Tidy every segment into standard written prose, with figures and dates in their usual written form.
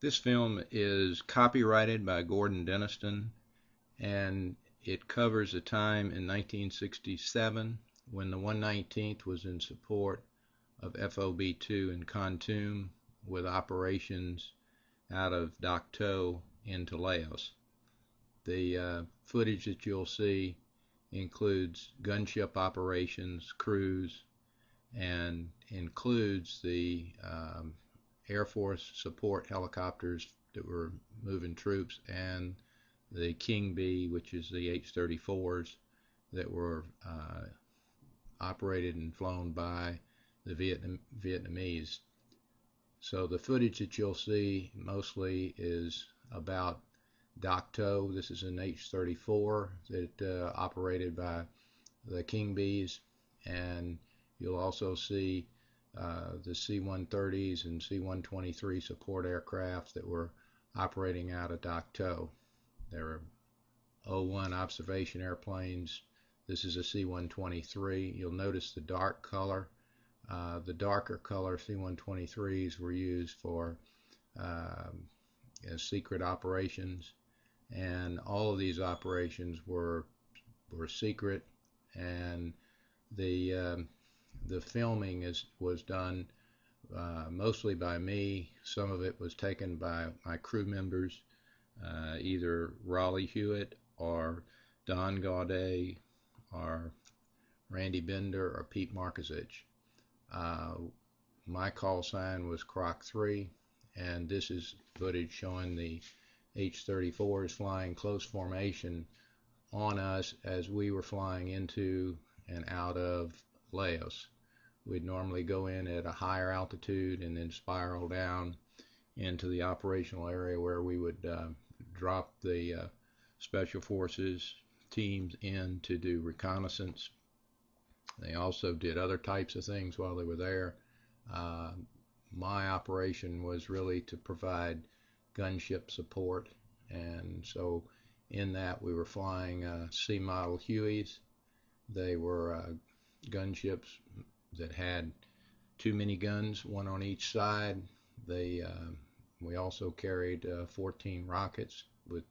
This film is copyrighted by Gordon Denniston, and it covers a time in 1967 when the 119th was in support of FOB2 in Kontum with operations out of Dak To into Laos. The footage that you'll see includes gunship operations, crews, and includes the Air Force support helicopters that were moving troops and the King B, which is the H-34s that were operated and flown by the Vietnamese. So the footage that you'll see mostly is about Dak To. This is an H-34 that operated by the King Bs, and you'll also see the C-130s and C-123 support aircraft that were operating out of Dak To. There were O-1 observation airplanes. This is a C-123. You'll notice the dark color. The darker color C-123s were used for secret operations, and all of these operations were secret, and the filming was done mostly by me. Some of it was taken by my crew members, either Raleigh Hewitt or Don Gaude or Randy Bender or Pete Markisich. My call sign was CROC 3, and this is footage showing the H-34s flying close formation on us as we were flying into and out of Laos. We'd normally go in at a higher altitude and then spiral down into the operational area where we would drop the Special Forces teams in to do reconnaissance. They also did other types of things while they were there. My operation was really to provide gunship support, and so in that we were flying C model Hueys. They were gunships that had 2 miniguns, one on each side. We also carried 14 rockets with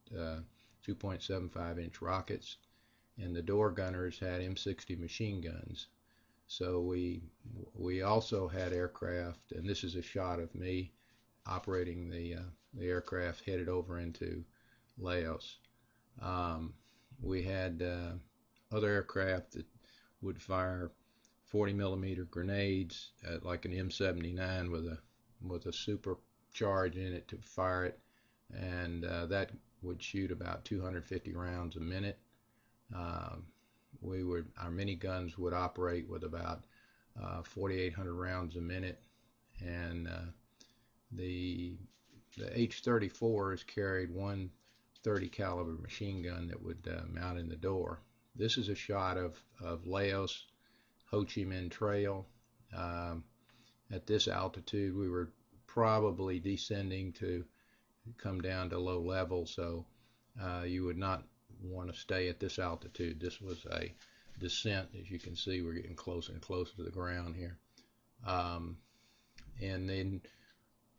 2.75-inch rockets, and the door gunners had M60 machine guns. So we also had aircraft, and this is a shot of me operating the aircraft headed over into Laos. We had other aircraft that would fire 40-millimeter grenades like an M79 with a supercharge in it to fire it, and that would shoot about 250 rounds a minute. Our miniguns would operate with about 4,800 rounds a minute, and the H-34s carried one 30 caliber machine gun that would mount in the door. This is a shot of Laos, Ho Chi Minh Trail. At this altitude, we were probably descending to come down to low level, so you would not want to stay at this altitude. This was a descent. As you can see, we're getting closer and closer to the ground here. And then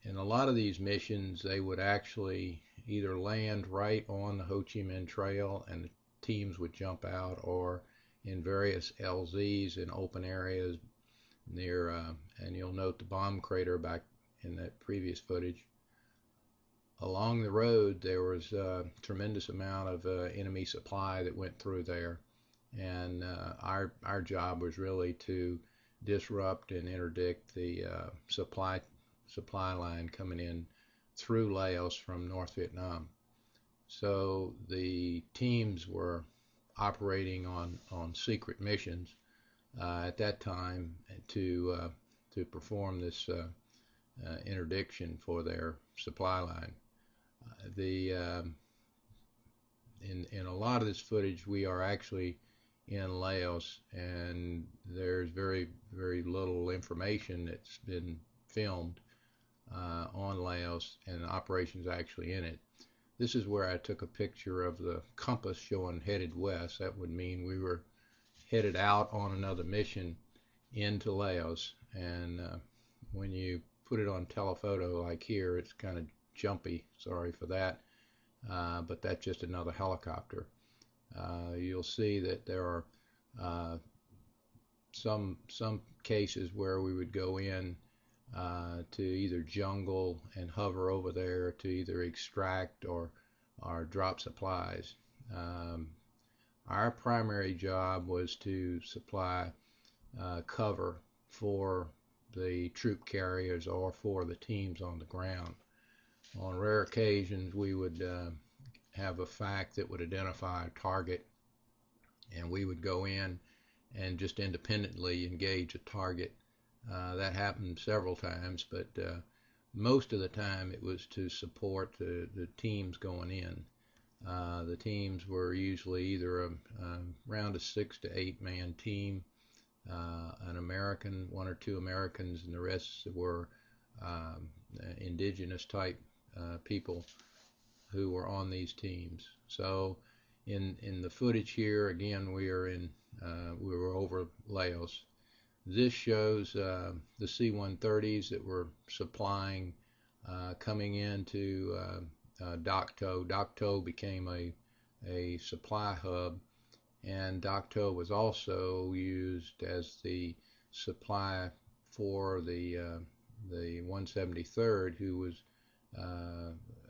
in a lot of these missions, they would actually either land right on the Ho Chi Minh Trail and the teams would jump out, or in various LZs in open areas near, and you'll note the bomb crater back in that previous footage. Along the road, there was a tremendous amount of enemy supply that went through there, and our job was really to disrupt and interdict the supply line coming in through Laos from North Vietnam. So the teams were operating on secret missions at that time to perform this interdiction for their supply line. In a lot of this footage, we are actually in Laos, and there's very little information that's been filmed on Laos and operations actually in it. This is where I took a picture of the compass showing headed west. That would mean we were headed out on another mission into Laos, and when you put it on telephoto like here, it's kind of jumpy, sorry for that, but that's just another helicopter. You'll see that there are some cases where we would go in to either jungle and hover over there to either extract or drop supplies. Our primary job was to supply cover for the troop carriers or for the teams on the ground. On rare occasions, we would have a FAC that would identify a target, and we would go in and just independently engage a target. That happened several times, but most of the time it was to support the teams going in. The teams were usually either around a 6 to 8 man team, an American, 1 or 2 Americans, and the rest were indigenous type people who were on these teams. So in the footage here, again, we were over Laos. This shows the C-130s that were supplying, coming into Dak To. Dak To became a supply hub, and Dak To was also used as the supply for the 173rd, who was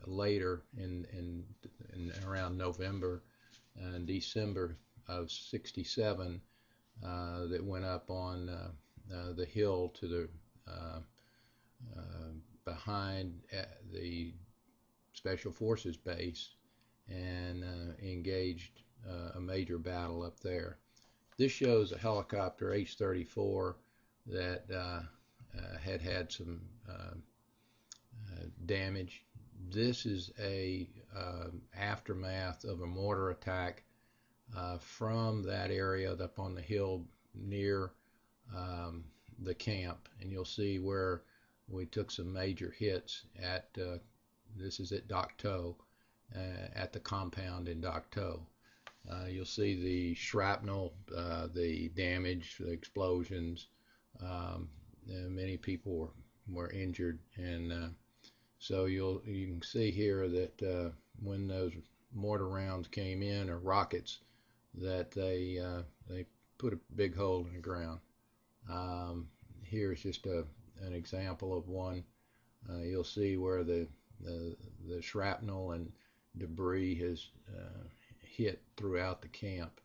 later in around November and December of '67 that went up on the hill to the behind the Special Forces base and engaged a major battle up there. This shows a helicopter H-34 that had some damage. This is a aftermath of a mortar attack from that area up on the hill near the camp, and you'll see where we took some major hits at this is at Dak To, at the compound in Dak To. You'll see the shrapnel, the damage, the explosions. Many people were injured, and so you can see here that when those mortar rounds came in, or rockets, that they put a big hole in the ground. Here's just an example of one. You'll see where the shrapnel and debris has hit throughout the camp.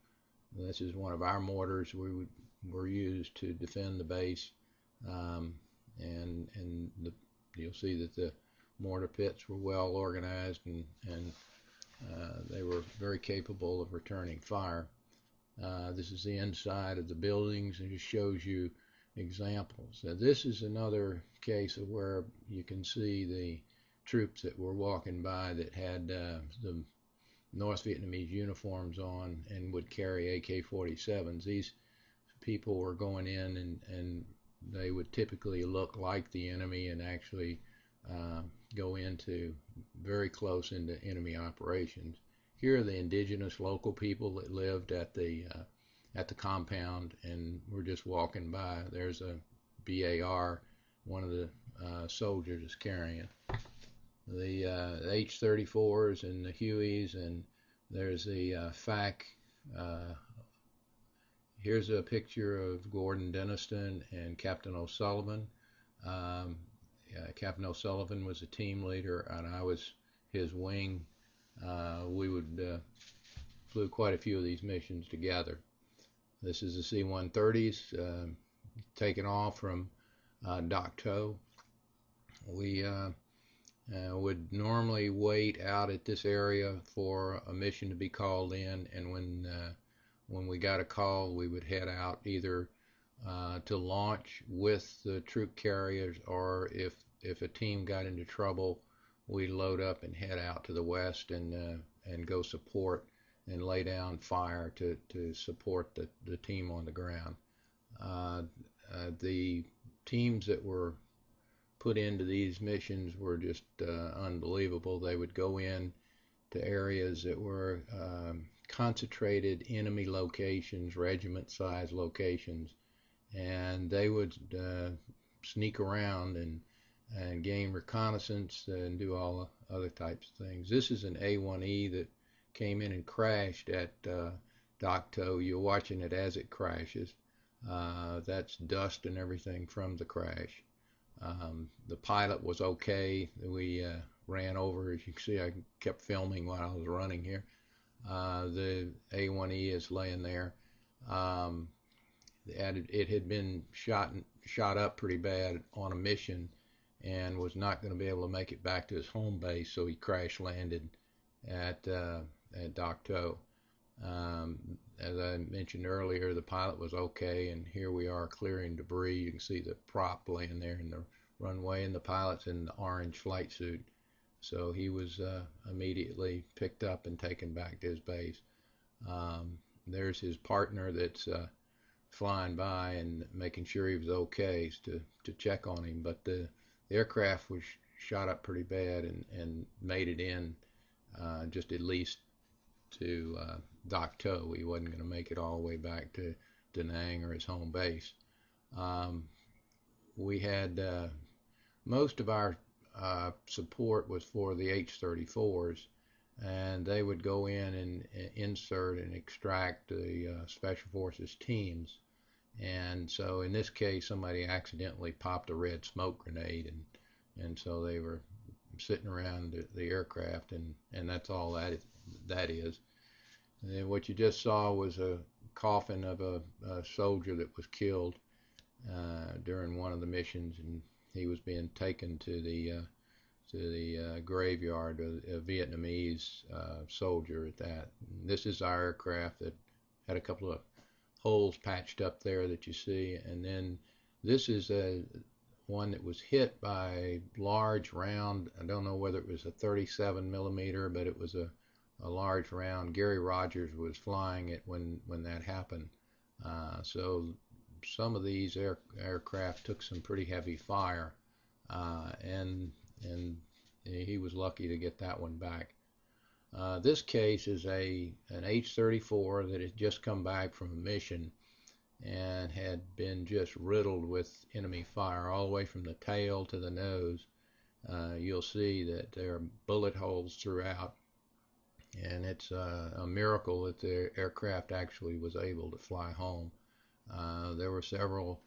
And this is one of our mortars were used to defend the base, and you'll see that the mortar pits were well organized, and they were very capable of returning fire. This is the inside of the buildings, and it shows you examples. This is another case of where you can see the troops that were walking by that had the North Vietnamese uniforms on and would carry AK-47s. These people were going in, and they would typically look like the enemy and actually go into very close into enemy operations. Here are the indigenous local people that lived at the compound, and we're just walking by. There's a BAR, one of the soldiers is carrying the H-34s and the Hueys, and there's the FAC. Here's a picture of Gordon Denniston and Captain O'Sullivan. Captain O'Sullivan was a team leader, and I was his wing. We would flew quite a few of these missions together. This is the C-130s taken off from Dak To. We would normally wait out at this area for a mission to be called in, and when we got a call, we would head out either to launch with the troop carriers, or if a team got into trouble, we'd load up and head out to the west and go support and lay down fire to support the team on the ground. The teams that were put into these missions were just unbelievable. They would go in to areas that were concentrated enemy locations, regiment-sized locations, and they would sneak around and gain reconnaissance and do all other types of things. This is an A1E that came in and crashed at Dak To. You're watching it as it crashes. That's dust and everything from the crash. The pilot was okay. We ran over, as you can see, I kept filming while I was running here. The A1E is laying there. It had been shot up pretty bad on a mission and was not going to be able to make it back to his home base, so he crash landed at Dak To. As I mentioned earlier, the pilot was okay, and here we are clearing debris. You can see the prop laying there in the runway, and the pilot's in the orange flight suit. So he was immediately picked up and taken back to his base. There's his partner that's flying by and making sure he was okay to check on him. But the aircraft was shot up pretty bad and made it in just at least to Dak To. He wasn't going to make it all the way back to Da Nang or his home base. We had most of our support was for the H-34s, and they would go in and insert and extract the Special Forces teams. And so in this case, somebody accidentally popped a red smoke grenade, and so they were sitting around the aircraft, and that's all that is. And then what you just saw was a coffin of a soldier that was killed during one of the missions, and he was being taken to the graveyard, a Vietnamese soldier at that. And this is our aircraft that had a couple of holes patched up there that you see, and then this is one that was hit by a large round. I don't know whether it was a 37 millimeter, but it was a large round. Gary Rogers was flying it when that happened. So some of these aircraft took some pretty heavy fire, and he was lucky to get that one back. This case is an H-34 that had just come back from a mission and had been just riddled with enemy fire all the way from the tail to the nose. You'll see that there are bullet holes throughout, and it's a miracle that the aircraft actually was able to fly home. There were several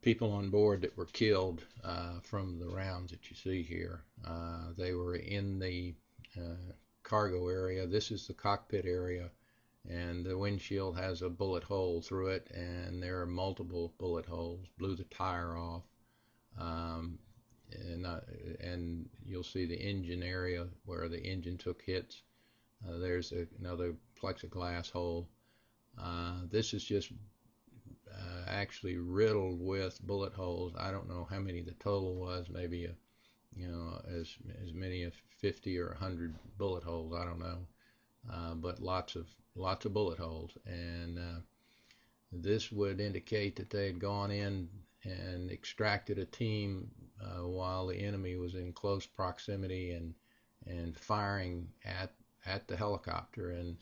people on board that were killed from the rounds that you see here. They were in the cargo area. This is the cockpit area, and the windshield has a bullet hole through it, and there are multiple bullet holes. Blew the tire off, and you'll see the engine area where the engine took hits. There's another plexiglass hole. This is just actually riddled with bullet holes. I don't know how many the total was, maybe as many as 50 or 100 bullet holes, I don't know, but lots of bullet holes. And this would indicate that they had gone in and extracted a team while the enemy was in close proximity and firing at the helicopter. And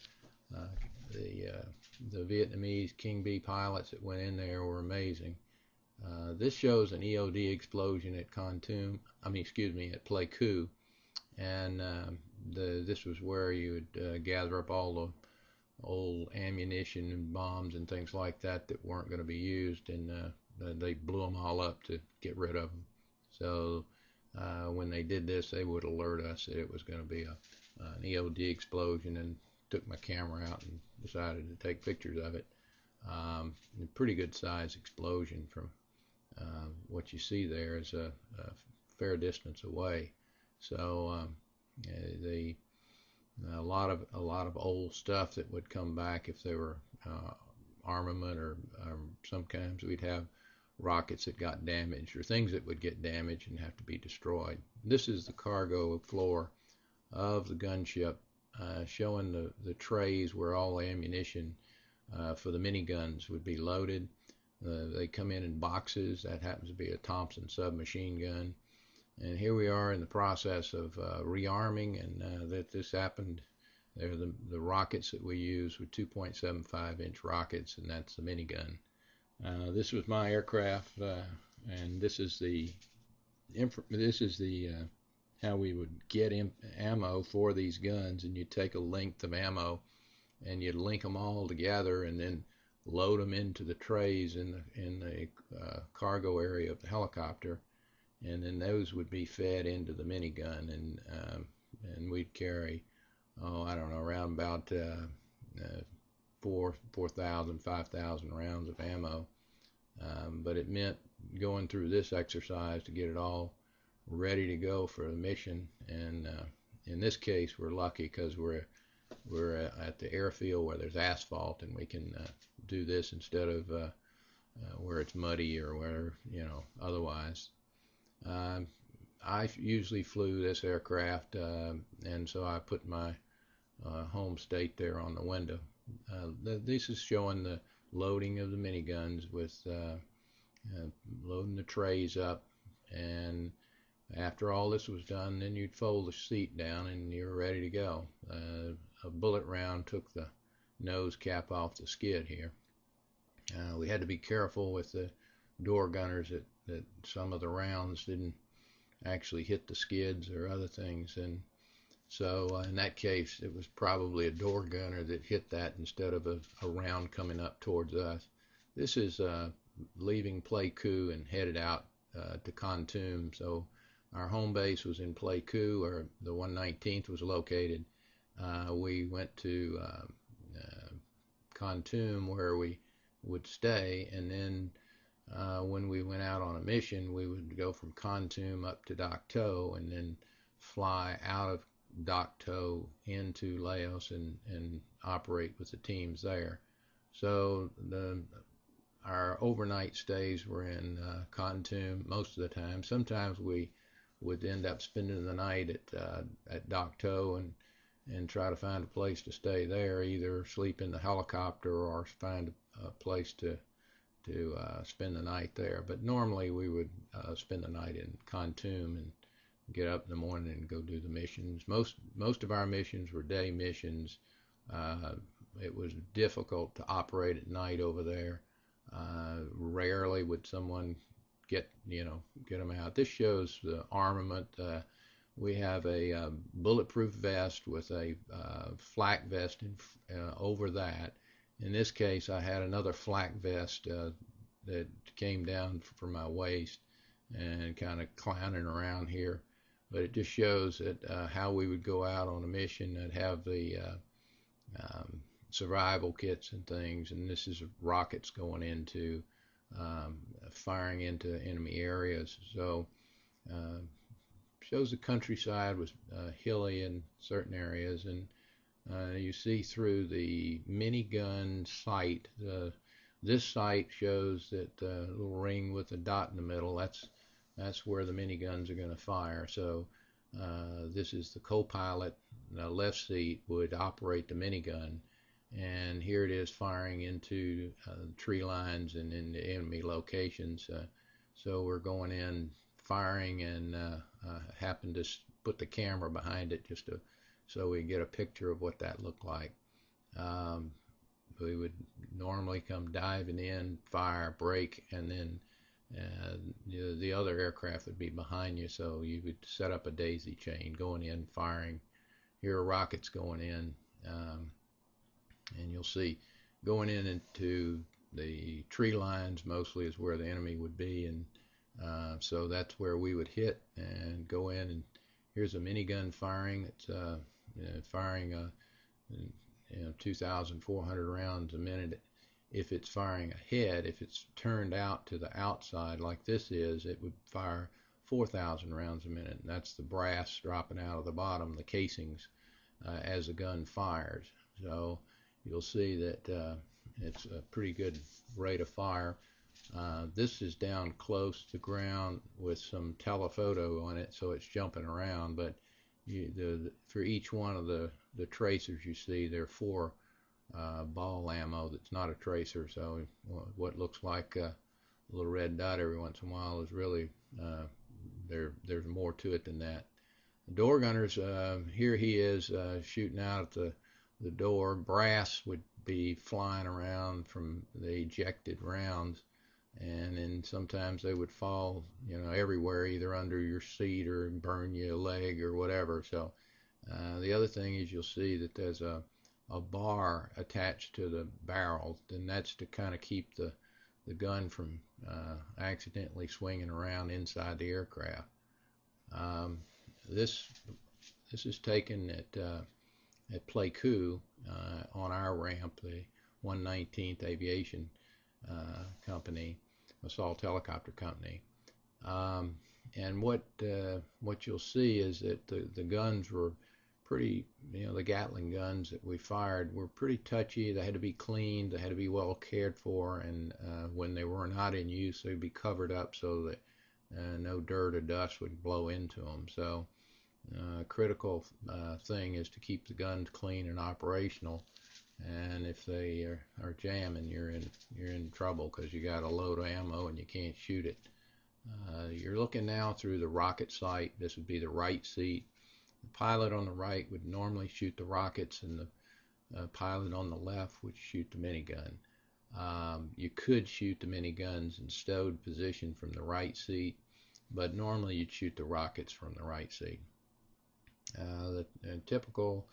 the Vietnamese King B pilots that went in there were amazing. This shows an EOD explosion at Kontum, at Pleiku, and this was where you would gather up all the old ammunition and bombs and things like that weren't going to be used, and they blew them all up to get rid of them. So when they did this, they would alert us that it was going to be an EOD explosion, and took my camera out and decided to take pictures of it. A pretty good size explosion from what you see there is a fair distance away. So a lot of old stuff that would come back if there were armament, or sometimes we'd have rockets that got damaged, or things that would get damaged and have to be destroyed. This is the cargo floor of the gunship, showing the trays where all the ammunition for the miniguns would be loaded. They come in boxes. That happens to be a Thompson submachine gun. And here we are in the process of rearming, and that this happened. They're the rockets that we use with 2.75-inch rockets, and that's the minigun. This was my aircraft, and this is the this is the how we would get ammo for these guns, and you take a length of ammo and you link them all together and then load them into the trays in the cargo area of the helicopter, and then those would be fed into the minigun, and we'd carry, I don't know, around about 4,000, 5,000 rounds of ammo. But it meant going through this exercise to get it all ready to go for the mission. And in this case, we're lucky because we're at the airfield where there's asphalt, and we can do this instead of where it's muddy or where, otherwise. I usually flew this aircraft, and so I put my home state there on the window. This is showing the loading of the miniguns with loading the trays up, and after all this was done, then you'd fold the seat down and you're ready to go. A bullet round took the nose cap off the skid here. We had to be careful with the door gunners that some of the rounds didn't actually hit the skids or other things, and so in that case it was probably a door gunner that hit that instead of a round coming up towards us. This is leaving Pleiku and headed out to Kontum. So our home base was in Pleiku, where the 119th was located. We went to Kontum, where we would stay, and then when we went out on a mission, we would go from Kontum up to Dak To, and then fly out of Dak To into Laos and operate with the teams there. So our overnight stays were in Kontum most of the time. Sometimes we would end up spending the night at Dak To and try to find a place to stay there, either sleep in the helicopter or find a place to spend the night there. But normally we would spend the night in Kontum and get up in the morning and go do the missions. Most of our missions were day missions. It was difficult to operate at night over there. Rarely would someone get them out. This shows the armament. We have a bulletproof vest with a flak vest over that. In this case, I had another flak vest that came down from my waist and kind of clowning around here. But it just shows that how we would go out on a mission and have the survival kits and things. And this is rockets going into firing into enemy areas. So shows the countryside was hilly in certain areas, and you see through the minigun sight. This sight shows that little ring with a dot in the middle. That's where the miniguns are going to fire. So this is the co-pilot. The left seat would operate the minigun, and here it is firing into tree lines and into enemy locations. So we're going in firing, and happened to put the camera behind it just so we get a picture of what that looked like. We would normally come diving in, fire, brake, and then the other aircraft would be behind you, so you would set up a daisy chain going in, firing. Here are rockets going in, and you'll see going in into the tree lines mostly is where the enemy would be, and so that's where we would hit and go in. And here's a minigun firing. It's firing 2,400 rounds a minute. If it's firing ahead, if it's turned out to the outside like this is, it would fire 4,000 rounds a minute. And that's the brass dropping out of the bottom, the casings, as the gun fires. So you'll see that it's a pretty good rate of fire. This is down close to the ground with some telephoto on it, so it's jumping around. But for each one of the tracers you see, there are 4 ball ammo that's not a tracer. So what looks like a little red dot every once in a while is really there's more to it than that. The door gunners, here he is shooting out at the door. Brass would be flying around from the ejected rounds. and then sometimes they would fall, everywhere, either under your seat or burn you a leg or whatever. So the other thing is you'll see that there's a bar attached to the barrel, and that's to kind of keep the gun from accidentally swinging around inside the aircraft. This is taken at Pleiku on our ramp, the 119th Aviation Company, Assault Helicopter Company. And what you'll see is that the guns were pretty, the Gatling guns that we fired were pretty touchy. They had to be cleaned, they had to be well cared for, and when they were not in use, they'd be covered up so that no dirt or dust would blow into them. So critical thing is to keep the guns clean and operational. And if they are jamming, you're in trouble, because you got a load of ammo and you can't shoot it. You're looking now through the rocket sight. This would be the right seat. The pilot on the right would normally shoot the rockets, and the pilot on the left would shoot the minigun. You could shoot the miniguns in stowed position from the right seat, but normally you'd shoot the rockets from the right seat. The typical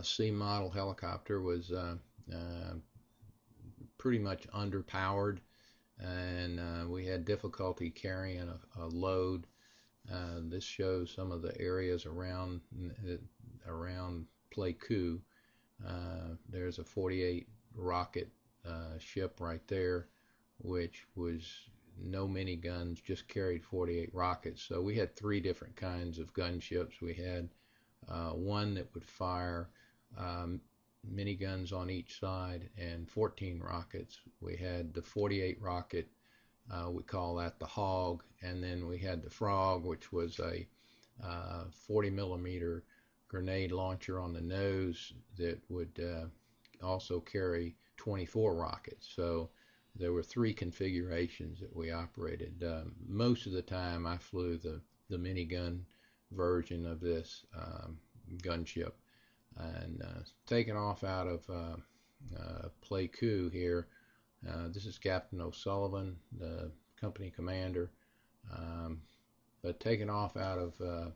C model helicopter was pretty much underpowered, and we had difficulty carrying a load. This shows some of the areas around Pleiku. There's a 48 rocket ship right there, which was no miniguns, just carried 48 rockets. So we had 3 different kinds of gunships. We had one that would fire miniguns on each side and 14 rockets. We had the 48 rocket, we call that the Hog, and then we had the Frog, which was a 40 millimeter grenade launcher on the nose that would also carry 24 rockets. So there were 3 configurations that we operated. Most of the time I flew the minigun version of this gunship. And taking off out of Pleiku here, this is Captain O'Sullivan, the company commander. But taking off out of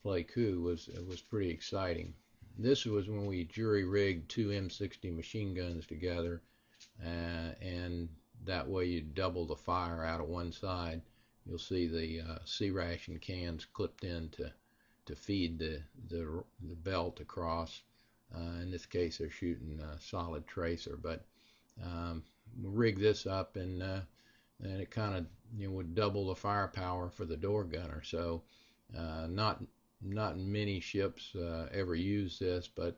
Pleiku was pretty exciting. This was when we jury rigged 2 M60 machine guns together, and that way you double the fire out of one side. You'll see the C ration cans clipped in to feed the belt across. In this case, they're shooting a solid tracer, but we'll rig this up, and it kind of would double the firepower for the door gunner. So not many ships ever use this, but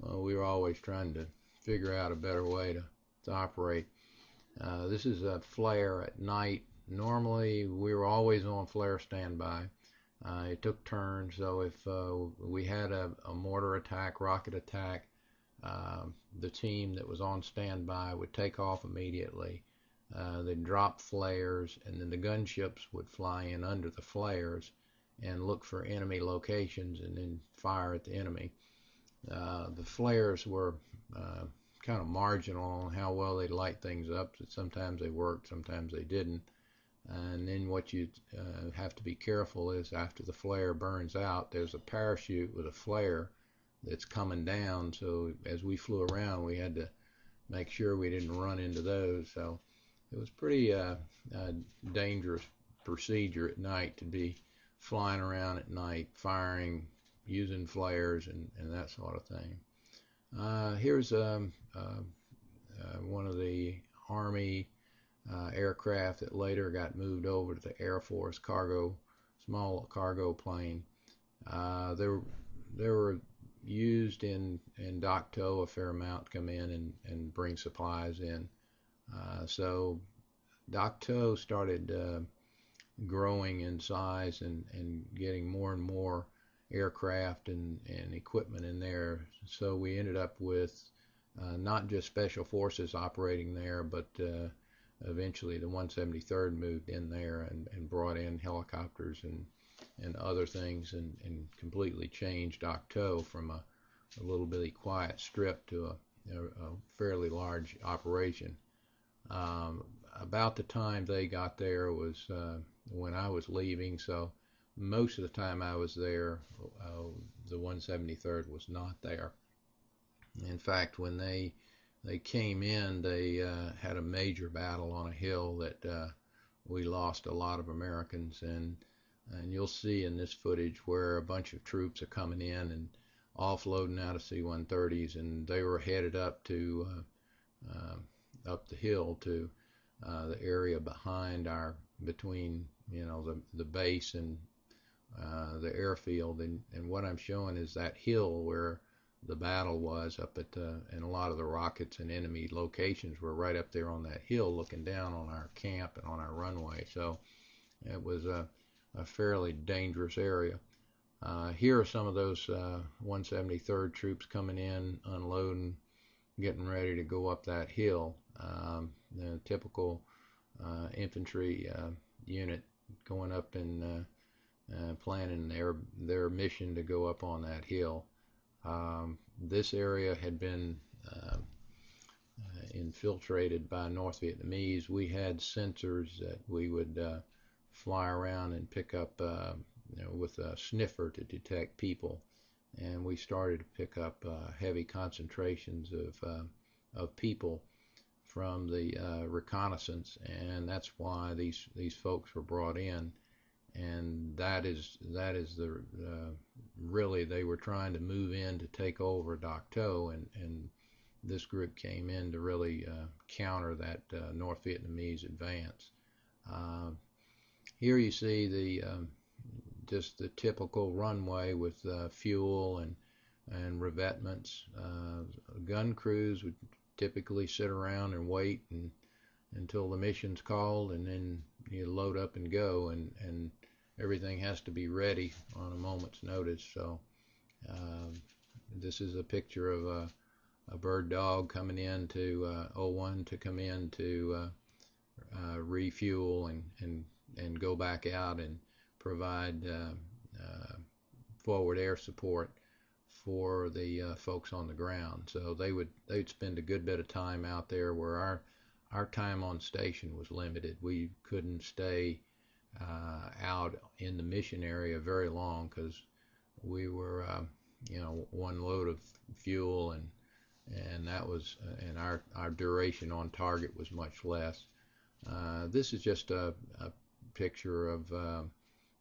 we were always trying to figure out a better way to operate. This is a flare at night. Normally we were always on flare standby. It took turns, so if we had a mortar attack, rocket attack, the team that was on standby would take off immediately. They'd drop flares, and then the gunships would fly in under the flares and look for enemy locations and then fire at the enemy. The flares were kind of marginal on how well they'd light things up. Sometimes they worked, sometimes they didn't. And then what you have to be careful is, after the flare burns out, there's a parachute with a flare that's coming down. So as we flew around, we had to make sure we didn't run into those. So it was pretty dangerous procedure at night to be flying around at night, firing, using flares, and that sort of thing. Here's one of the Army aircraft that later got moved over to the Air Force small cargo plane. They were used in Dak To a fair amount, to come in and bring supplies in. So Dak To started growing in size and getting more and more aircraft and equipment in there. So we ended up with not just Special Forces operating there, but eventually the 173rd moved in there and brought in helicopters and other things, and completely changed Dak To from a little bitty quiet strip to a fairly large operation. about the time they got there was when I was leaving, so most of the time I was there, the 173rd was not there. In fact, when they came in, they had a major battle on a hill that we lost a lot of Americans, and you'll see in this footage where a bunch of troops are coming in and offloading out of C-130s, and they were headed up to up the hill to the area between the base and the airfield, and what I'm showing is that hill where the battle was up at and a lot of the rockets and enemy locations were right up there on that hill looking down on our camp and on our runway. So it was a fairly dangerous area. Here are some of those 173rd troops coming in, unloading, getting ready to go up that hill. The typical infantry unit going up and planning their mission to go up on that hill. This area had been infiltrated by North Vietnamese. We had sensors that we would fly around and pick up with a sniffer to detect people, and we started to pick up heavy concentrations of people from the reconnaissance, and that's why these folks were brought in. And that is the really they were trying to move in to take over Dak To, and this group came in to really counter that North Vietnamese advance. Here you see just the typical runway with fuel and revetments. Gun crews would typically sit around and wait until the mission's called, and then you load up and go, and everything has to be ready on a moment's notice. So this is a picture of a bird dog coming in to 01 to come in to refuel and go back out and provide forward air support for the folks on the ground. So they'd spend a good bit of time out there where our time on station was limited. We couldn't stay out in the mission area very long because we were one load of fuel, and that was and our duration on target was much less. This is just a picture of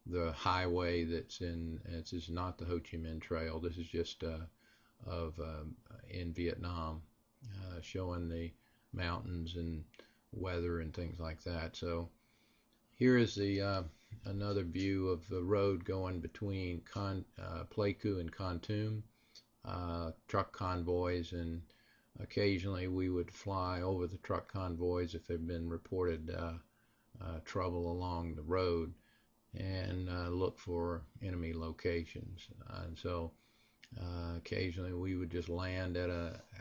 the highway that's this is not the Ho Chi Minh Trail. This is just in Vietnam, showing the mountains and weather and things like that. So here is another view of the road going between Pleiku and Kontum, truck convoys, and occasionally we would fly over the truck convoys if there had been reported trouble along the road, and look for enemy locations. And so occasionally we would just land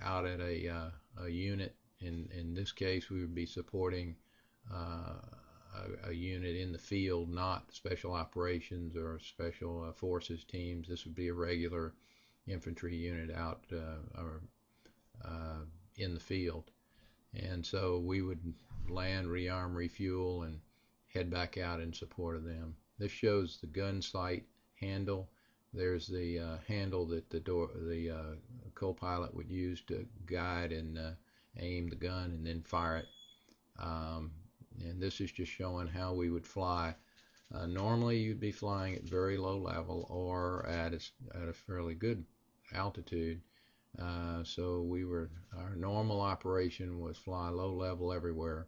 out at a unit. In this case, we would be supporting a unit in the field, not special operations or special forces teams. This would be a regular infantry unit out in the field. And so we would land, rearm, refuel, and head back out in support of them. This shows the gun sight handle. There's the handle that the co-pilot would use to guide and aim the gun and then fire it. And this is just showing how we would fly. Normally you'd be flying at very low level or at a fairly good altitude. So our normal operation was fly low level everywhere.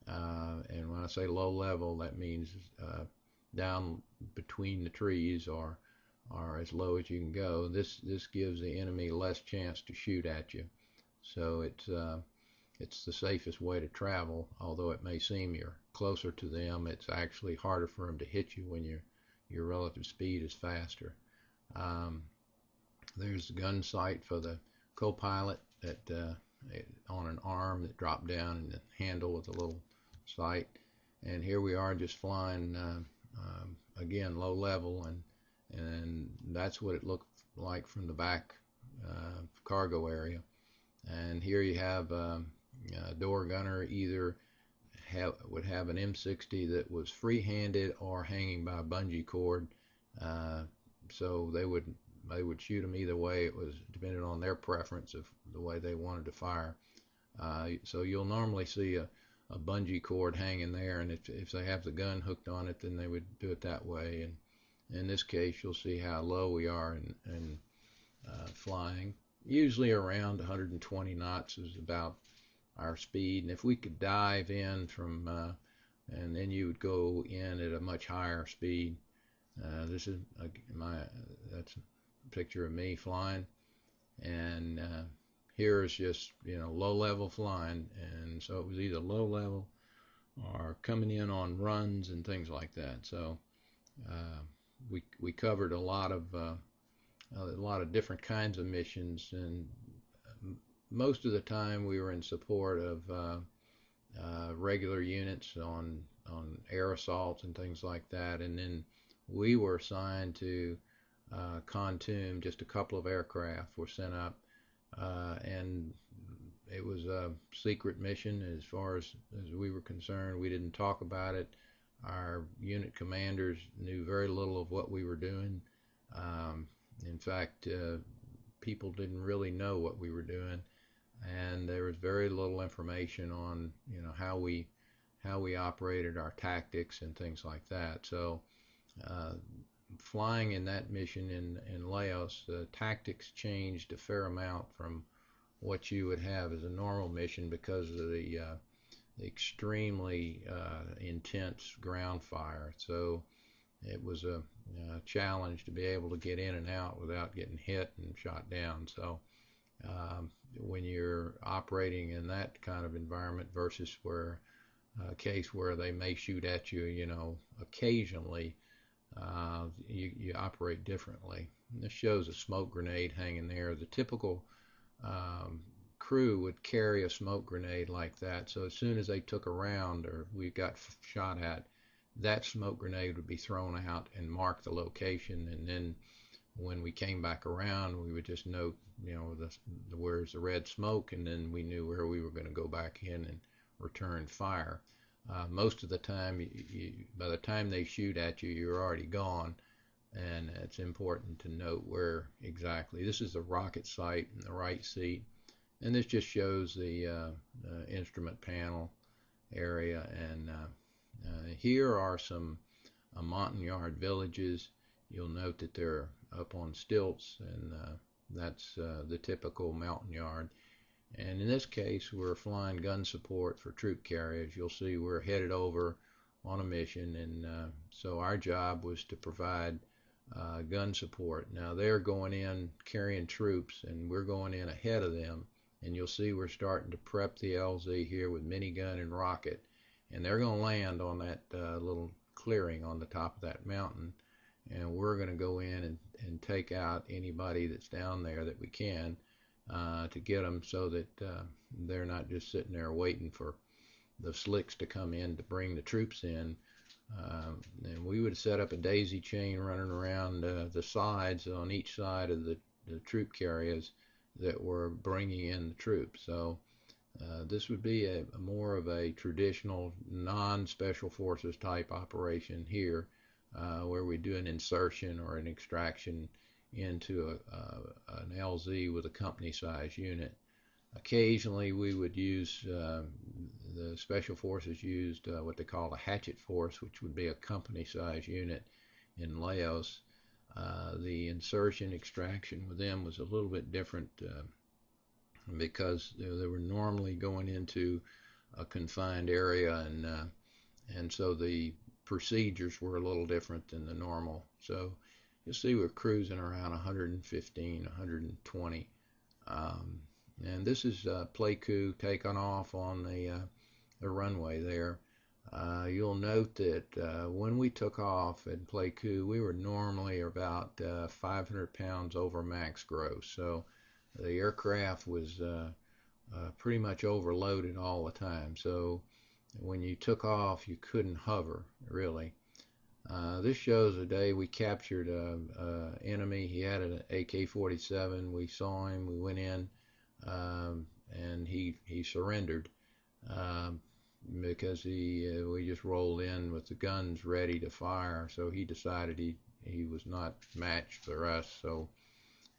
And when I say low level, that means down between the trees or as low as you can go. This gives the enemy less chance to shoot at you. So it's the safest way to travel. Although it may seem you're closer to them, it's actually harder for them to hit you when your relative speed is faster. There's the gun sight for the co-pilot on an arm that dropped down, and the handle with a little sight. And here we are just flying again low level, and that's what it looked like from the back cargo area. And here you have a door gunner either would have an M60 that was free-handed or hanging by a bungee cord. So they would shoot them either way. It was depending on their preference of the way they wanted to fire. So you'll normally see a bungee cord hanging there, and if they have the gun hooked on it, then they would do it that way. And in this case, you'll see how low we are in flying. Usually around 120 knots is about our speed, and if we could dive in from, and then you would go in at a much higher speed. This is that's a picture of me flying, and here is just low level flying, and so it was either low level or coming in on runs and things like that. So we covered a lot of different kinds of missions, and most of the time we were in support of regular units on air assaults and things like that, and then we were assigned to Kontum. Just a couple of aircraft were sent up, and it was a secret mission as far as we were concerned. We didn't talk about it. Our unit commanders knew very little of what we were doing. In fact, people didn't really know what we were doing, and there was very little information on how we operated, our tactics and things like that. So flying in that mission in Laos, the tactics changed a fair amount from what you would have as a normal mission because of the extremely intense ground fire. So it was a challenge to be able to get in and out without getting hit and shot down. So when you're operating in that kind of environment versus where a case where they may shoot at you, occasionally, you operate differently. And this shows a smoke grenade hanging there. The typical crew would carry a smoke grenade like that. So as soon as they took a round or we got shot at, that smoke grenade would be thrown out and mark the location, and then when we came back around, we would just note, where's the red smoke, and then we knew where we were going to go back in and return fire. Most of the time, by the time they shoot at you, you're already gone, and it's important to note where exactly. This is the rocket sight in the right seat, and this just shows the instrument panel area, and here are some Montagnard villages. You'll note that they're up on stilts, and that's the typical Montagnard. And in this case, we're flying gun support for troop carriers. You'll see we're headed over on a mission, and so our job was to provide gun support. Now they're going in carrying troops, and we're going in ahead of them, and you'll see we're starting to prep the LZ here with minigun and rocket, and they're going to land on that little clearing on the top of that mountain, and we're going to go in and take out anybody that's down there that we can to get them, so that they're not just sitting there waiting for the slicks to come in to bring the troops in. And we would set up a daisy chain running around the sides on each side of the troop carriers that were bringing in the troops. So this would be a more of a traditional non-special forces type operation here, where we do an insertion or an extraction into an LZ with a company size unit. Occasionally we would use, the special forces used what they call a hatchet force, which would be a company size unit in Laos. The insertion extraction with them was a little bit different because they were normally going into a confined area, and so the procedures were a little different than the normal. So you'll see we're cruising around 115, 120. And this is Pleiku taking off on the runway there. You'll note that when we took off at Pleiku, we were normally about 500 pounds over max gross. So the aircraft was pretty much overloaded all the time. So when you took off, you couldn't hover, really. This shows a day we captured an enemy. He had an AK-47. We saw him. We went in, and he surrendered. because we just rolled in with the guns ready to fire, so he decided he was not matched for us, so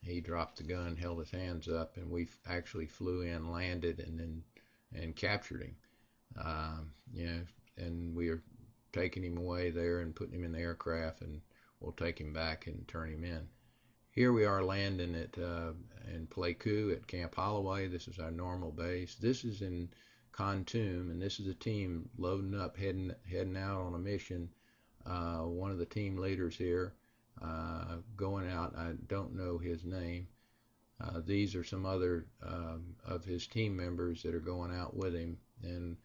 he dropped the gun, held his hands up, and we actually flew in, landed, and captured him. And we are taking him away there and putting him in the aircraft, and we'll take him back and turn him in. Here we are landing in Pleiku at Camp Holloway. This is our normal base. This is in Kontum, and this is a team loading up, heading out on a mission. One of the team leaders here going out. I don't know his name. These are some other of his team members that are going out with him, and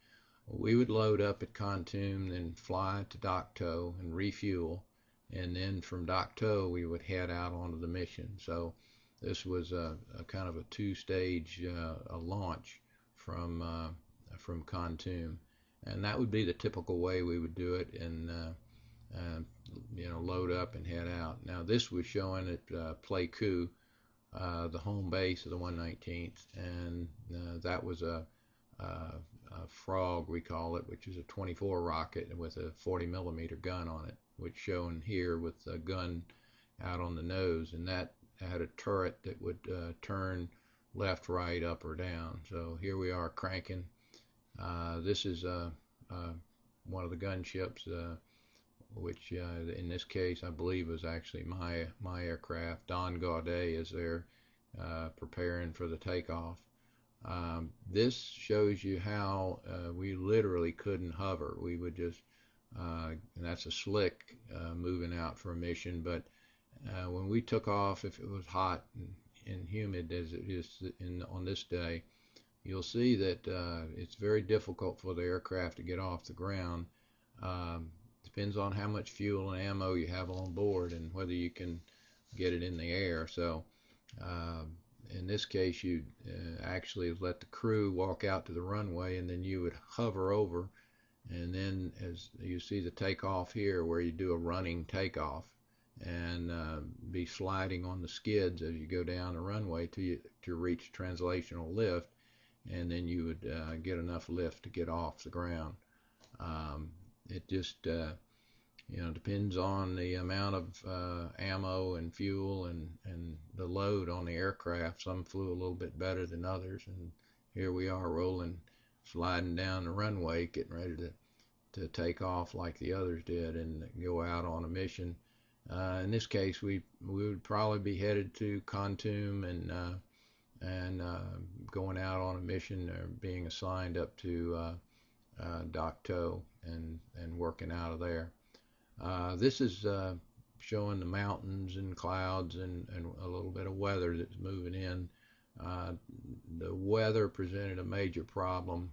we would load up at Kontum, then fly to Dak To and refuel, and then from Dak To we would head out onto the mission. So this was a kind of a two-stage launch from Kontum, and that would be the typical way we would do it, and load up and head out. Now this was showing at Pleiku, the home base of the 119th, and that was a Frog, we call it, which is a 24 rocket with a 40 millimeter gun on it, which shown here with a gun out on the nose, and that had a turret that would turn left, right, up, or down. So here we are cranking. This is one of the gunships, which in this case I believe was actually my aircraft. Don Gaude is there preparing for the takeoff. This shows you how we literally couldn't hover. We would just, and that's a slick moving out for a mission, but when we took off, if it was hot and humid as it is on this day, you'll see that it's very difficult for the aircraft to get off the ground. Depends on how much fuel and ammo you have on board and whether you can get it in the air. So in this case, you'd actually let the crew walk out to the runway, and then you would hover over, and then as you see the takeoff here where you do a running takeoff, and be sliding on the skids as you go down the runway to reach translational lift, and then you would get enough lift to get off the ground. It just depends on the amount of ammo and fuel and the load on the aircraft. Some flew a little bit better than others, and here we are rolling, sliding down the runway, getting ready to take off like the others did and go out on a mission. In this case, we would probably be headed to Kontum and going out on a mission, or being assigned up to Dak To and working out of there. This is showing the mountains and clouds and a little bit of weather that's moving in. The weather presented a major problem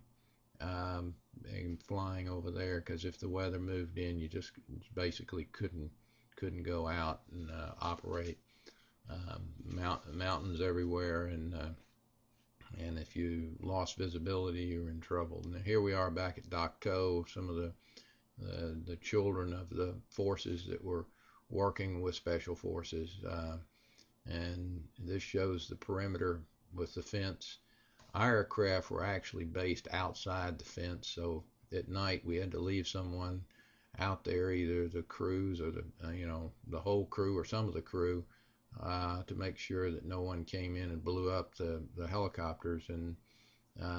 in flying over there, because if the weather moved in, you just basically couldn't go out and operate. Mountains everywhere, and if you lost visibility, you were in trouble. And here we are back at Dak To, some of the children of the forces that were working with special forces, and this shows the perimeter with the fence. Our aircraft were actually based outside the fence, so at night we had to leave someone out there, either the crews or the whole crew or some of the crew, to make sure that no one came in and blew up the helicopters. And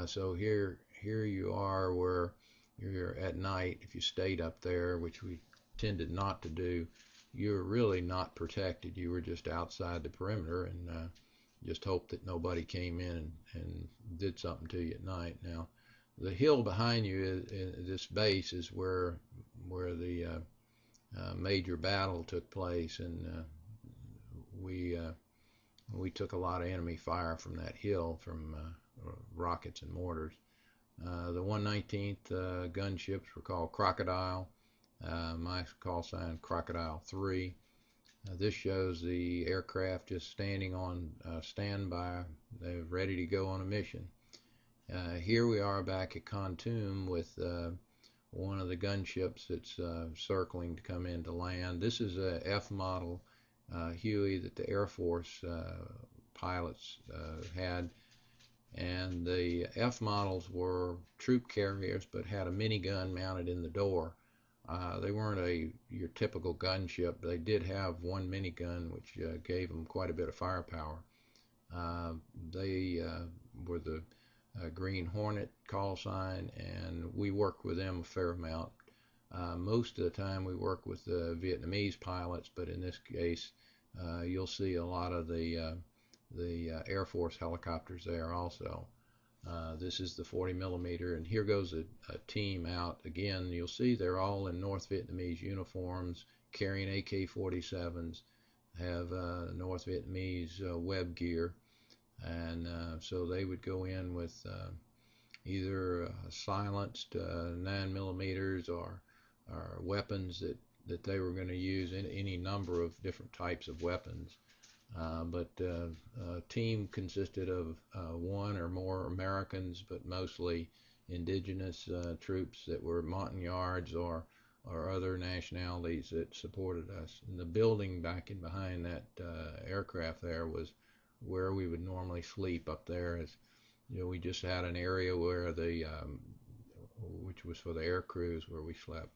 so here you are, where you're at night. If you stayed up there, which we tended not to do, you were really not protected. You were just outside the perimeter, and just hoped that nobody came in and did something to you at night. Now, the hill behind you, this base, is where the major battle took place, and we took a lot of enemy fire from that hill, from rockets and mortars. The 119th gunships were called Crocodile. My call sign, Crocodile 3. This shows the aircraft just standing on standby. They're ready to go on a mission. Here we are back at Kontum with one of the gunships that's circling to come in to land. This is a F model Huey that the Air Force pilots had. And the F models were troop carriers, but had a minigun mounted in the door. They weren't your typical gunship. They did have one minigun, which gave them quite a bit of firepower. They were the Green Hornet call sign, and we worked with them a fair amount. Most of the time we work with the Vietnamese pilots, but in this case you'll see a lot of the Air Force helicopters there also. This is the 40 millimeter, and here goes a team out again. You'll see they're all in North Vietnamese uniforms, carrying AK-47s, have North Vietnamese web gear, and so they would go in with either silenced 9 millimeters or weapons that they were going to use in any number of different types of weapons. But a team consisted of one or more Americans, but mostly indigenous troops that were Montagnards or other nationalities that supported us. And the building back in behind that aircraft there was where we would normally sleep up there. As you know, we just had an area where which was for the air crews, where we slept.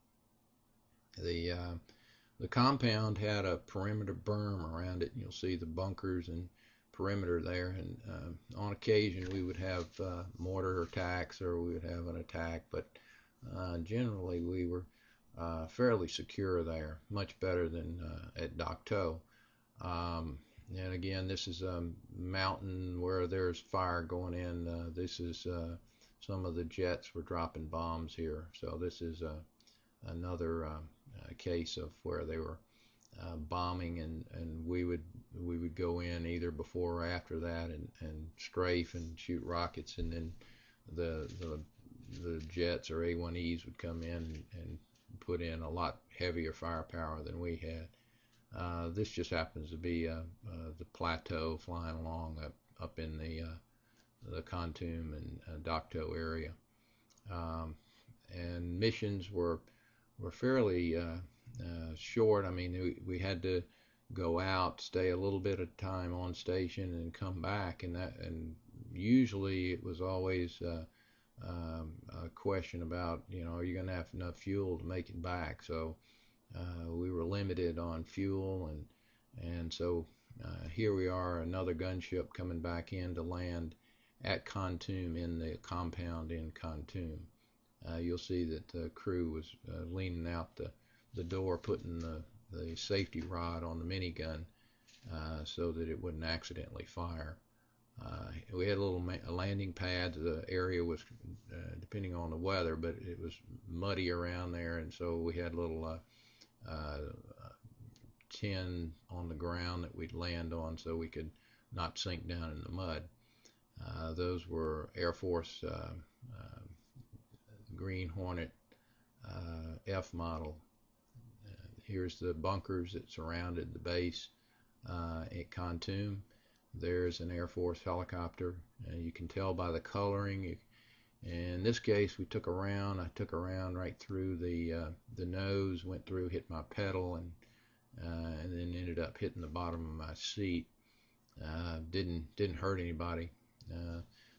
The compound had a perimeter berm around it, and you'll see the bunkers and perimeter there. And on occasion we would have mortar attacks, or we would have an attack, but generally we were fairly secure there, much better than at Dak To. And again, this is a mountain where there's fire going in. This is some of the jets were dropping bombs here, so this is another case of where they were bombing, and we would go in either before or after that and strafe and shoot rockets, and then the jets or A1Es would come in and put in a lot heavier firepower than we had. This just happens to be the plateau flying along up in the Kontum and Dak To area. And missions were fairly short. I mean, we had to go out, stay a little bit of time on station, and come back, and usually it was always a question about, are you going to have enough fuel to make it back? So we were limited on fuel, and so here we are, another gunship coming back in to land at Kontum, in the compound in Kontum. You'll see that the crew was leaning out the door, putting the safety rod on the minigun so that it wouldn't accidentally fire. We had little landing pads. The area was, depending on the weather, but it was muddy around there, and so we had little tin on the ground that we'd land on so we could not sink down in the mud. Those were Air Force Green Hornet F model. Here's the bunkers that surrounded the base at Kontum. There's an Air Force helicopter. You can tell by the coloring. In this case, we took a round. I took a round right through the nose, went through, hit my pedal, and then ended up hitting the bottom of my seat. Didn't hurt anybody.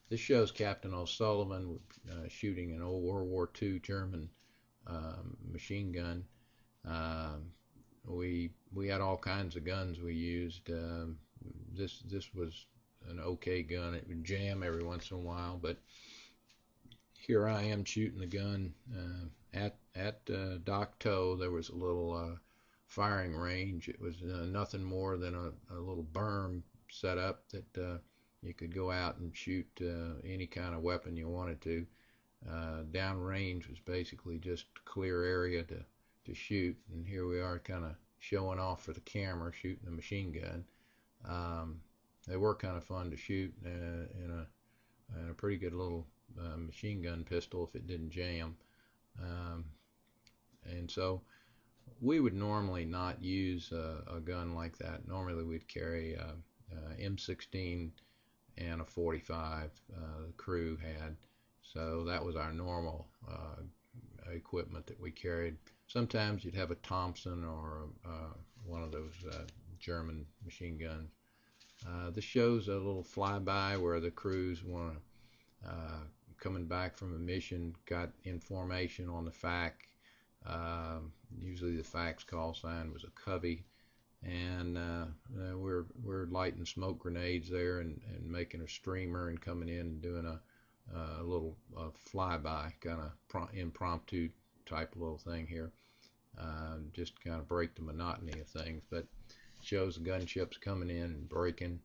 This shows Captain O'Sullivan shooting an old World War II German machine gun. We had all kinds of guns we used. This was an okay gun. It would jam every once in a while, but here I am shooting the gun at Dak To. There was a little firing range. It was nothing more than a little berm set up that you could go out and shoot any kind of weapon you wanted to. Downrange was basically just clear area to shoot, and here we are kind of showing off for the camera, shooting a machine gun. They were kind of fun to shoot in a pretty good little machine gun pistol if it didn't jam. And so we would normally not use a gun like that. Normally we'd carry a M16 and a 45 the crew had. So that was our normal equipment that we carried. Sometimes you'd have a Thompson or one of those German machine guns. This shows a little flyby where the crews coming back from a mission, got information on the FAC. Usually the FAC's call sign was a Covey, and we're lighting smoke grenades there and making a streamer and coming in and doing a little flyby, kind of impromptu type little thing here, just to kind of break the monotony of things. But shows the gunships coming in and breaking.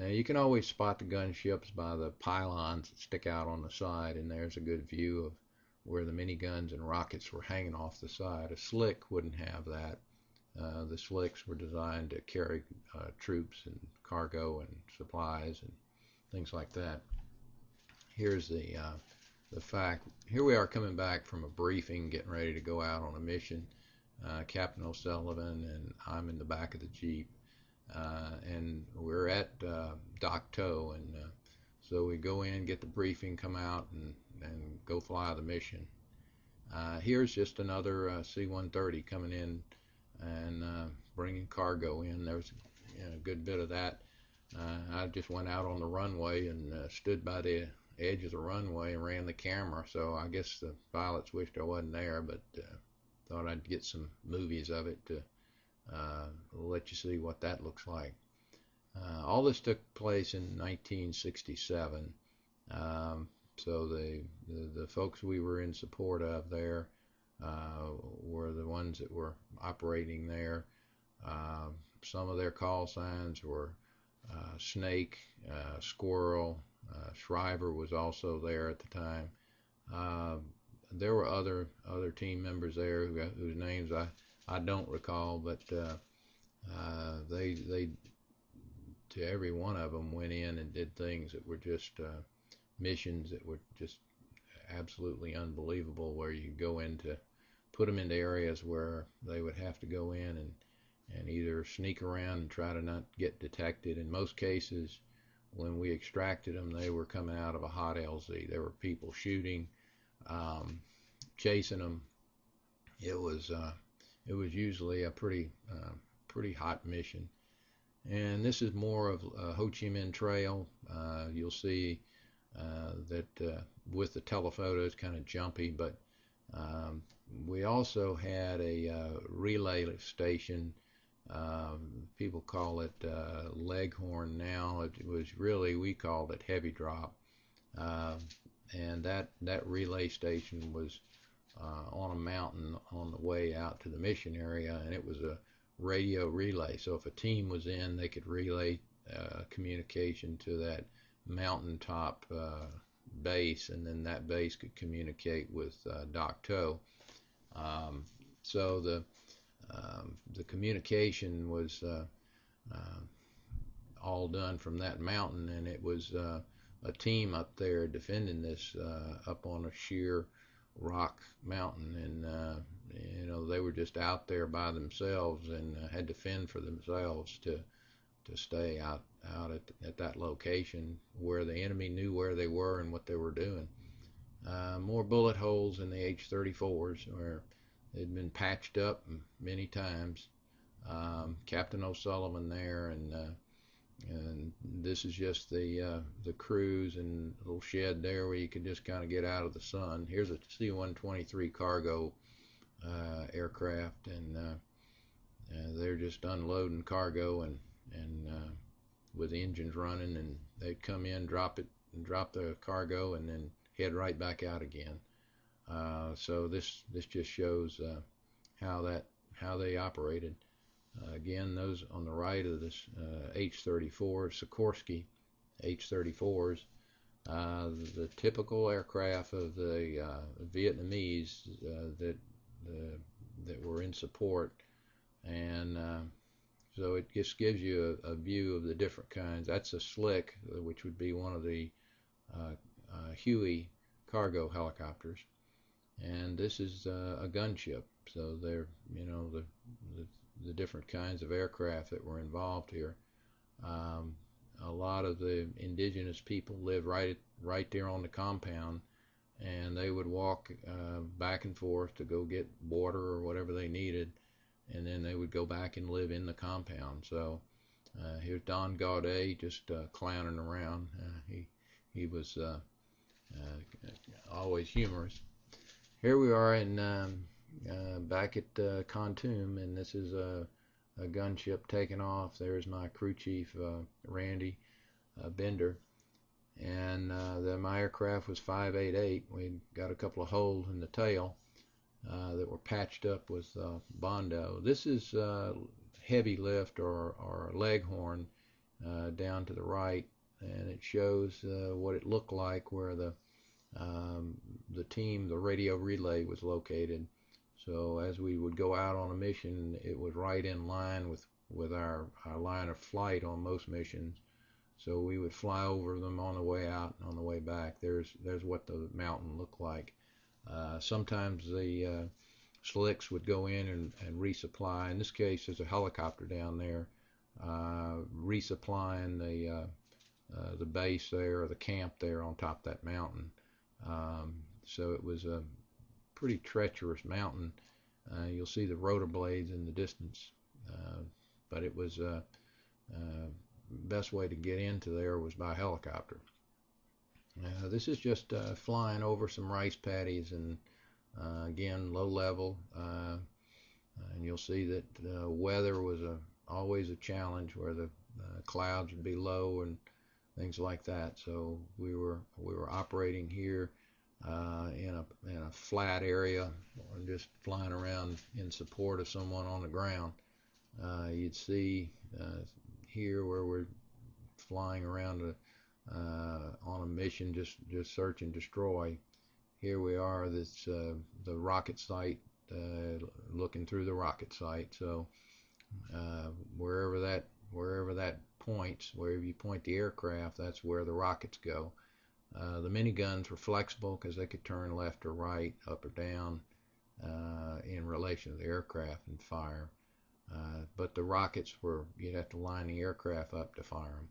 You can always spot the gunships by the pylons that stick out on the side, and there's a good view of where the miniguns and rockets were hanging off the side. A slick wouldn't have that. The slicks were designed to carry troops and cargo and supplies and things like that. Here's the fact. Here we are coming back from a briefing, getting ready to go out on a mission. Captain O'Sullivan and I'm in the back of the Jeep. And we're at Dak To, and so we go in, get the briefing, come out, and go fly the mission. Here's just another C-130 coming in and bringing cargo in. There's a good bit of that. I just went out on the runway and stood by the edge of the runway and ran the camera, so I guess the pilots wished I wasn't there, but thought I'd get some movies of it to let you see what that looks like. All this took place in 1967. So the folks we were in support of there were the ones that were operating there. Some of their call signs were snake, squirrel. Shriver was also there at the time. There were other team members there whose names I don't recall, but they to every one of them went in and did things that were just missions that were just absolutely unbelievable, where you go into, put them into areas where they would have to go in and either sneak around and try to not get detected. In most cases, when we extracted them, they were coming out of a hot LZ. There were people shooting, chasing them. It was usually a pretty hot mission. And this is more of Ho Chi Minh Trail. You'll see that with the telephoto it's kind of jumpy, but we also had a relay station. People call it Leghorn now. It was really, we called it Heavy Drop. And that relay station was on a mountain on the way out to the mission area, and it was a radio relay. So if a team was in, they could relay communication to that mountaintop base, and then that base could communicate with Dak To. So the communication was all done from that mountain, and it was a team up there defending this up on a sheer rock mountain, and they were just out there by themselves and had to fend for themselves to stay out at that location where the enemy knew where they were and what they were doing. More bullet holes in the H-34s, where they'd been patched up many times. Captain O'Sullivan there, and this is just the cruise and little shed there where you could just kind of get out of the sun. Here's a C-123 cargo aircraft, and they're just unloading cargo and with the engines running, and they'd come in, drop the cargo, and then head right back out again. So this just shows how they operated. Again, those on the right of this H-34 Sikorsky H-34s, the typical aircraft of the Vietnamese that were in support, and so it just gives you a view of the different kinds. That's a Slick, which would be one of the Huey cargo helicopters, and this is a gunship. So they're, the different kinds of aircraft that were involved here. A lot of the indigenous people lived right there on the compound, and they would walk back and forth to go get water or whatever they needed, and then they would go back and live in the compound. So Here's Don Gaude just clowning around. He was always humorous. Here we are in back at Kontum, and this is a gunship taking off. There's my crew chief, Randy Bender, and my aircraft was 588. We got a couple of holes in the tail that were patched up with Bondo. This is heavy lift or leghorn down to the right, and it shows what it looked like where the team, the radio relay, was located. So as we would go out on a mission, it was right in line with our line of flight on most missions. So we would fly over them on the way out and on the way back. There's what the mountain looked like. Sometimes the slicks would go in and resupply. In this case, there's a helicopter down there resupplying the base there, or the camp there on top of that mountain. So it was a pretty treacherous mountain. You'll see the rotor blades in the distance, but it was best way to get into there was by helicopter. This is just flying over some rice paddies, and again, low level, and you'll see that weather was always a challenge, where the clouds would be low and things like that. So we were operating here in a flat area, and just flying around in support of someone on the ground. You'd see here where we're flying around on a mission, just search and destroy. Here we are, this the rocket site, looking through the rocket site. So wherever that points, wherever you point the aircraft, that's where the rockets go. The miniguns were flexible because they could turn left or right, up or down, in relation to the aircraft and fire. But the rockets you'd have to line the aircraft up to fire them.